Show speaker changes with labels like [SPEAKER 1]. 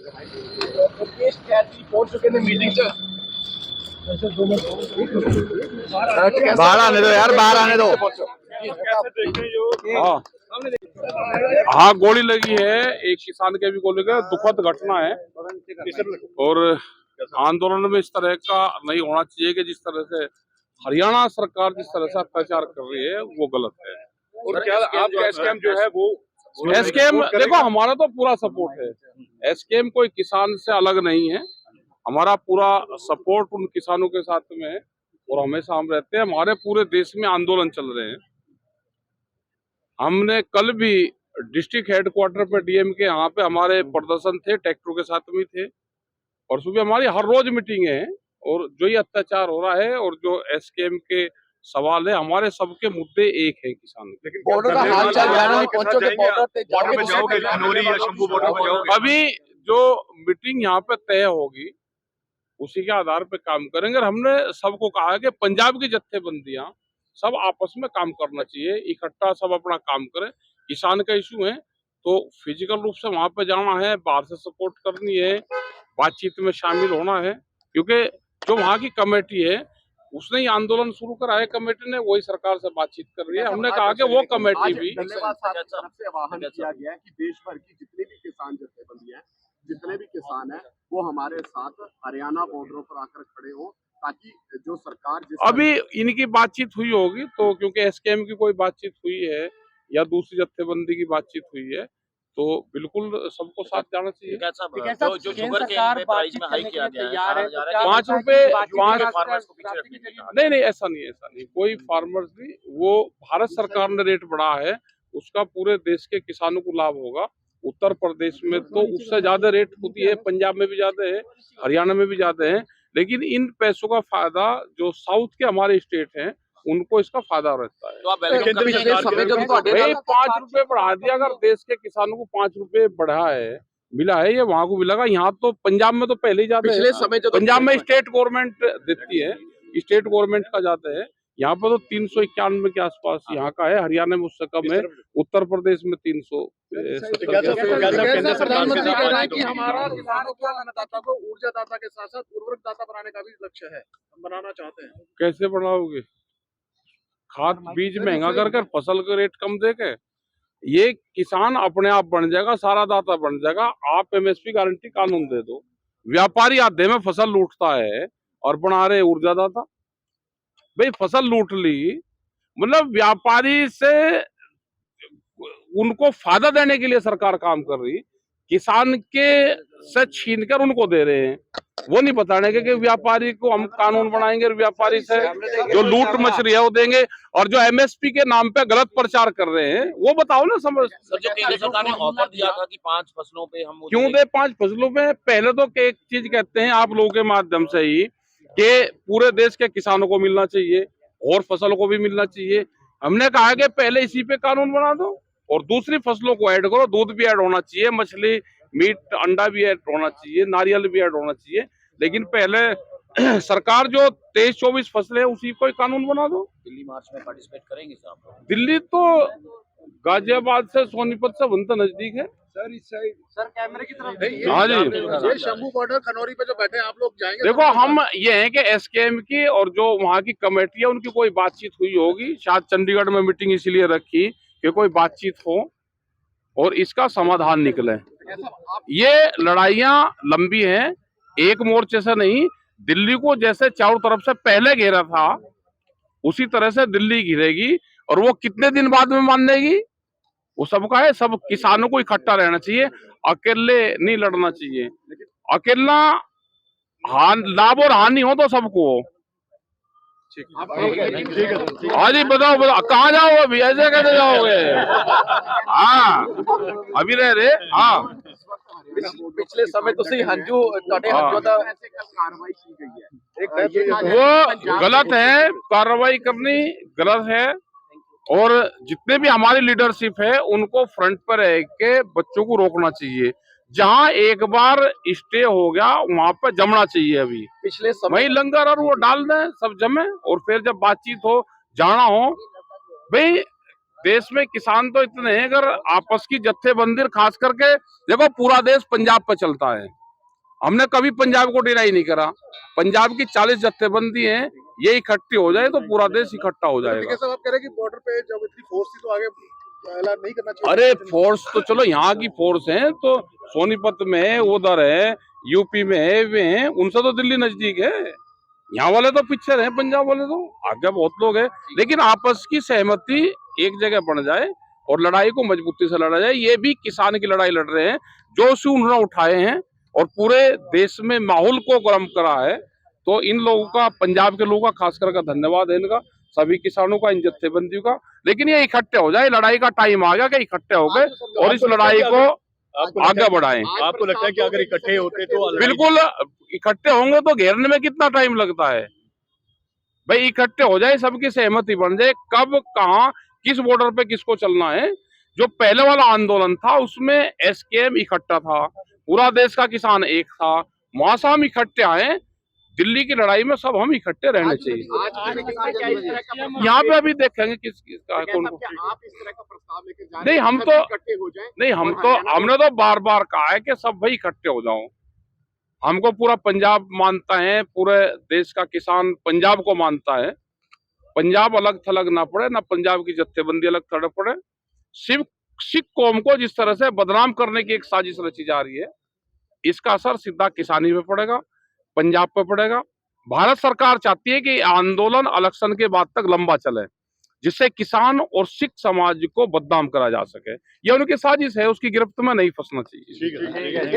[SPEAKER 1] मुकेश कैथी पहुंच चुके हैं मीटिंग से।
[SPEAKER 2] बाहर आने दो यार, बाहर आने दो।
[SPEAKER 3] हाँ, गोली लगी है, एक किसान के भी गोली लगी, दुखद घटना है। और आंदोलन में इस तरह का नहीं होना चाहिए कि जिस तरह से हरियाणा सरकार जिस तरह से अत्याचार कर रही है वो गलत है।
[SPEAKER 1] और क्या आपका एसकेएम जो है वो
[SPEAKER 3] एसकेएम देखो, हमारा तो पूरा सपोर्ट है। एसकेएम कोई किसान से अलग नहीं है, हमारा पूरा सपोर्ट उन किसानों के साथ में है और हमेशा हम रहते हैं। हमारे पूरे देश में आंदोलन चल रहे हैं। हमने कल भी डिस्ट्रिक्ट हेडक्वार्टर पे डीएम के यहाँ पे हमारे प्रदर्शन थे, ट्रैक्टरों के साथ में थे। और सुबह हमारी हर रोज मीटिंग है और जो ये अत्याचार हो रहा है और जो एसकेएम के सवाल है, हमारे सबके मुद्दे एक है किसान के।
[SPEAKER 1] बॉर्डर का हालचाल जानने नहीं पहुंचोगे, बॉर्डर पे जाओगे
[SPEAKER 4] खनौरी या शंभू बॉर्डर पे जाओगे?
[SPEAKER 3] अभी जो मीटिंग यहाँ पे तय होगी उसी के आधार पे काम करेंगे। और हमने सबको कहा है कि पंजाब की जत्थेबंदियां सब आपस में काम करना चाहिए, इकट्ठा सब अपना काम करें। किसान का इशू है तो फिजिकल रूप से वहां पे जाना है, बाहर से सपोर्ट करनी है, बातचीत में शामिल होना है, क्योंकि जो वहाँ की कमेटी है उसने ही आंदोलन शुरू करा है। कमेटी ने वही सरकार से बातचीत कर रही है। हमने कहा कि वो कमेटी भी
[SPEAKER 4] धन्यवाद साहब तरफ से आह्वान किया गया है कि देश भर की जितनी भी किसान जत्थेबंदियां हैं, जितने भी किसान हैं, वो हमारे साथ हरियाणा बॉर्डरों पर आकर खड़े हो, ताकि जो सरकार
[SPEAKER 3] अभी इनकी बातचीत हुई होगी तो, क्योंकि एसकेएम की कोई बातचीत हुई है या दूसरी जत्थेबंदी की बातचीत हुई है तो बिल्कुल सबको साथ जाना चाहिए।
[SPEAKER 5] जो शुगर के प्राइस में हाई किया गया है,
[SPEAKER 3] 5 रुपए,
[SPEAKER 5] फार्मर्स को पीछे रखने के लिए।
[SPEAKER 3] नहीं, ऐसा नहीं, कोई फार्मर्स नहीं, वो भारत सरकार ने रेट बढ़ा है, उसका पूरे देश के किसानों को लाभ होगा। उत्तर प्रदेश में तो उससे ज्यादा रेट होती है, पंजाब में भी ज्यादा है, हरियाणा में भी ज्यादा है, लेकिन इन पैसों का फायदा जो साउथ के हमारे स्टेट हैं उनको इसका फायदा रहता है।
[SPEAKER 5] तो आप पिछले समय जब
[SPEAKER 3] भाई 5 रुपए बढ़ा दिया, अगर देश के किसानों को 5 रुपए बढ़ा है, मिला है, ये वहां को मिलेगा। यहाँ तो पंजाब में तो पहले ही जाते हैं, पंजाब में स्टेट गवर्नमेंट देती है, स्टेट गवर्नमेंट का जाता है। यहाँ पर तो 391 के आसपास यहाँ का है, हरियाणा में उससे कम है, उत्तर प्रदेश में 300।
[SPEAKER 4] केंद्र सरकार के साथ कि हमारा किसानों को अन्नदाता को ऊर्जादाता के साथ साथ उर्वरकदाता बनाने का भी लक्ष्य है, हम बनाना चाहते हैं।
[SPEAKER 3] कैसे बनाओगे? खाद बीज महंगा करके, फसल का रेट कम देके ये किसान अपने आप बन जाएगा, सारा दाता बन जाएगा। आप एमएसपी गारंटी कानून दे दो, व्यापारी आधे में फसल लूटता है और बना रहे ऊर्जादाता। भाई फसल लूट ली, मतलब व्यापारी से उनको फायदा देने के लिए सरकार काम कर रही, किसान के से छीनकर उनको दे रहे हैं। वो नहीं बताने के कि व्यापारी को हम कानून बनाएंगे और व्यापारी से जो लूट मच रही है वो देंगे, और जो एमएसपी के नाम पे गलत प्रचार कर रहे हैं वो बताओ ना। समझ
[SPEAKER 5] सर, जो केंद्र सरकार ने ऑफर दिया था कि 5 फसलों पे हम
[SPEAKER 3] क्यों दे 5 फसलों पे? पहले तो एक चीज कहते हैं आप लोगों के माध्यम से ही कि पूरे देश के किसानों को मिलना चाहिए और फसलों को भी मिलना चाहिए। हमने कहा कि पहले इसी पे कानून बना दो और दूसरी फसलों को ऐड करो, दूध भी ऐड होना चाहिए, मछली, मीट, अंडा भी ऐड होना चाहिए, नारियल भी ऐड होना चाहिए। लेकिन पहले सरकार जो 23-24 फसलें है उसी को कानून बना दो।
[SPEAKER 5] दिल्ली मार्च में पार्टिसिपेट करेंगे साहब?
[SPEAKER 3] दिल्ली तो गाजियाबाद से सोनीपत से वहीं नजदीक है
[SPEAKER 4] सर कैमरे की तरफ
[SPEAKER 3] हाँ जी।
[SPEAKER 4] ये शंभू बॉर्डर खनौरी पे जो बैठे हैं आप लोग जाएंगे?
[SPEAKER 3] देखो, हम ये है कि एसकेएम की और जो वहाँ की कमेटी है उनकी कोई बातचीत हुई होगी, शायद चंडीगढ़ में मीटिंग इसलिए रखी कि कोई बातचीत हो और इसका समाधान निकले। ये लड़ाइयाँ लंबी हैं, एक मोर्चे से नहीं। दिल्ली को जैसे चारों तरफ से पहले घेरा था उसी तरह से दिल्ली घिरेगी, और वो कितने दिन बाद में मानेगी वो सबका है। सब किसानों को इकट्ठा रहना चाहिए, अकेले नहीं लड़ना चाहिए। अकेला लाभ और हानि हो तो सबको हो। हाँ जी, बताओ कहाँ जाओगे अभी? ऐसे कैसे जाओगे? हाँ अभी रह रहे। हाँ
[SPEAKER 1] पिछले समय तो सही हंजू
[SPEAKER 4] कार्रवाई की गई है,
[SPEAKER 3] वो गलत है, कार्रवाई करनी गलत है। और जितने भी हमारी लीडरशिप है उनको फ्रंट पर रह के बच्चों को रोकना चाहिए। जहां एक बार स्टे हो गया वहां पर जमना चाहिए। अभी
[SPEAKER 1] पिछले समय
[SPEAKER 3] वही लंगर और वो डाल दें, सब जमे, और फिर जब बातचीत हो, जाना हो। भाई देश में किसान तो इतने हैं, अगर आपस की जत्थेबंदी खास करके देखो, पूरा देश पंजाब पे चलता है। हमने कभी पंजाब को डिनाई नहीं करा। पंजाब की 40 जत्थेबंदी हैं, ये इकट्ठी हो जाए तो पूरा देश इकट्ठा हो जाएगा।
[SPEAKER 1] आप कह रहे हैं कि बॉर्डर पे जब इतनी फोर्स थी तो आगे ऐलान नहीं करना चाहिए।
[SPEAKER 3] अरे फोर्स तो चलो यहाँ की फोर्स है, तो सोनीपत में है, उधर है, यूपी में है, वे हैं, उनसे तो दिल्ली नजदीक है। यहाँ वाले तो पीछे रहे, पंजाब वाले तो आगे बहुत लोग हैं। लेकिन आपस की सहमति एक जगह बन जाए और लड़ाई को मजबूती से लड़ा जाए। ये भी किसान की लड़ाई लड़ रहे हैं, जो से उन्होंने उठाए हैं और पूरे देश में माहौल को गर्म करा है। तो इन लोगों का, पंजाब के लोगों का खास करके धन्यवाद है, इनका, सभी किसानों का, इन जत्थेबंदियों का। लेकिन ये इकट्ठे हो जाए, लड़ाई का टाइम आ गया कि इकट्ठे हो गए और इस लड़ाई को आगे बढ़ाएं।
[SPEAKER 1] आपको लगता है कि अगर इकट्ठे होते तो
[SPEAKER 3] बिल्कुल इकट्ठे होंगे तो घेरने में कितना टाइम लगता है भाई। इकट्ठे हो जाए, सबकी सहमति बन जाए, कब कहाँ किस बॉर्डर पे किसको चलना है। जो पहले वाला आंदोलन था उसमें एसकेएम इकट्ठा था, पूरा देश का किसान एक था, वहां से हम इकट्ठे आए। दिल्ली की लड़ाई में सब हम इकट्ठे रहने चाहिए। यहाँ पे अभी देखेंगे किस का कौन।
[SPEAKER 4] आप इस तरह का प्रस्ताव लेकर जा रहे
[SPEAKER 3] नहीं,
[SPEAKER 4] हैं,
[SPEAKER 3] हम
[SPEAKER 4] सब
[SPEAKER 3] तो
[SPEAKER 4] इकट्ठे हो जाएं?
[SPEAKER 3] नहीं, हमने तो बार बार कहा है कि सब भाई इकट्ठे हो जाओ। हमको पूरा पंजाब मानता है, पूरे देश का किसान पंजाब को मानता है। पंजाब अलग थलग ना पड़े, ना पंजाब की जत्थेबंदी अलग थलग पड़े। सिर्फ सिख कौम को जिस तरह से बदनाम करने की एक साजिश रची जा रही है, इसका असर सीधा किसानी पे पड़ेगा, पंजाब पे पड़ेगा। भारत सरकार चाहती है कि आंदोलन इलेक्शन के बाद तक लंबा चले, जिससे किसान और सिख समाज को बदनाम करा जा सके। यह उनकी साजिश है, उसकी गिरफ्त में नहीं फंसना चाहिए।